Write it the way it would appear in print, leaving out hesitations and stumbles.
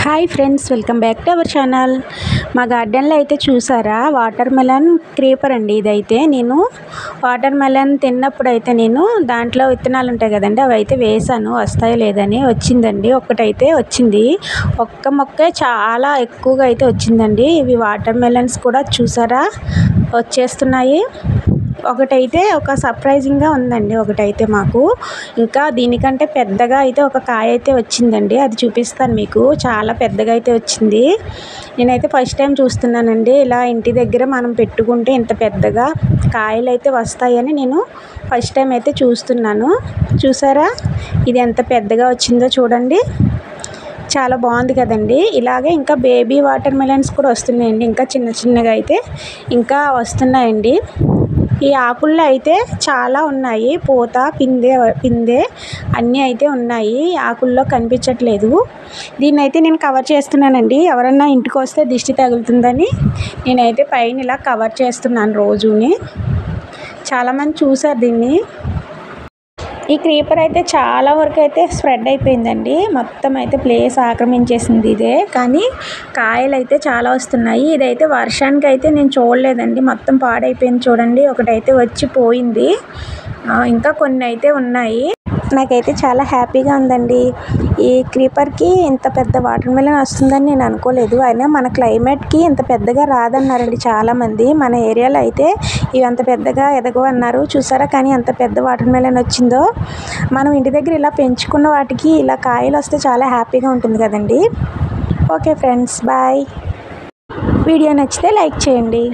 Hi friends, welcome back to our channel. మా గార్డెన్లో అయితే చూసారా, వాటర్ మెలన్ క్రీపర్ అండి. ఇదైతే నేను వాటర్ మెలన్ తిన్నప్పుడు అయితే నేను దాంట్లో విత్తనాలు ఉంటాయి కదండి, అవి అయితే వేసాను. వస్తాయో లేదని వచ్చిందండి, ఒక్కటైతే వచ్చింది. ఒక్క మొక్కే చాలా ఎక్కువగా అయితే వచ్చిందండి. ఇవి వాటర్ మెలన్స్ కూడా చూసారా వచ్చేస్తున్నాయి. ఒకటైతే ఒక సర్ప్రైజింగ్గా ఉందండి. ఒకటైతే మాకు ఇంకా దీనికంటే పెద్దగా అయితే ఒక కాయ అయితే వచ్చిందండి. అది చూపిస్తాను మీకు. చాలా పెద్దగా అయితే వచ్చింది. నేనైతే ఫస్ట్ టైం చూస్తున్నానండి. ఇలా ఇంటి దగ్గర మనం పెట్టుకుంటే ఇంత పెద్దగా కాయలు అయితే వస్తాయని నేను ఫస్ట్ టైం అయితే చూస్తున్నాను. చూసారా ఇది ఎంత పెద్దగా వచ్చిందో చూడండి. చాలా బాగుంది కదండి. ఇలాగే ఇంకా బేబీ వాటర్ మెలన్స్ కూడా వస్తున్నాయండి. ఇంకా చిన్న చిన్నగా అయితే ఇంకా వస్తున్నాయండి. ఈ ఆకుల్లో అయితే చాలా ఉన్నాయి. పూత, పిందె అన్నీ అయితే ఉన్నాయి. ఆకుల్లో కనిపించట్లేదు. దీన్ని అయితే నేను కవర్ చేస్తున్నానండి. ఎవరన్నా ఇంటికి వస్తే దిష్టి తగులుతుందని నేనైతే పైన ఇలా కవర్ చేస్తున్నాను రోజుని. చాలామంది చూసారు దీన్ని. ఈ క్రీపర్ అయితే చాలా వరకు అయితే స్ప్రెడ్ అయిపోయిందండి. మొత్తం అయితే ప్లేస్ ఆక్రమించేసింది ఇదే. కానీ కాయలు అయితే చాలా వస్తున్నాయి. ఇదైతే వర్షానికి అయితే నేను చూడలేదండి. మొత్తం పాడైపోయింది చూడండి. ఒకటైతే వచ్చి పోయింది. ఇంకా కొన్ని అయితే ఉన్నాయి. నాకైతే చాలా హ్యాపీగా ఉందండి. ఈ క్రీపర్కి ఇంత పెద్ద వాటర్ మెలన్ వస్తుందని నేను అనుకోలేదు. అయినా మన క్లైమేట్కి ఇంత పెద్దగా రాదన్నారండి చాలామంది. మన ఏరియాలో అయితే ఇవి అంత పెద్దగా ఎదగవు అన్నారు. చూసారా కానీ అంత పెద్ద వాటర్ మెలన్ వచ్చిందో. మనం ఇంటి దగ్గర ఇలా పెంచుకున్న వాటికి ఇలా కాయలు వస్తే చాలా హ్యాపీగా ఉంటుంది కదండి. Okay friends, bye. వీడియో నచ్చితే లైక్ చేయండి.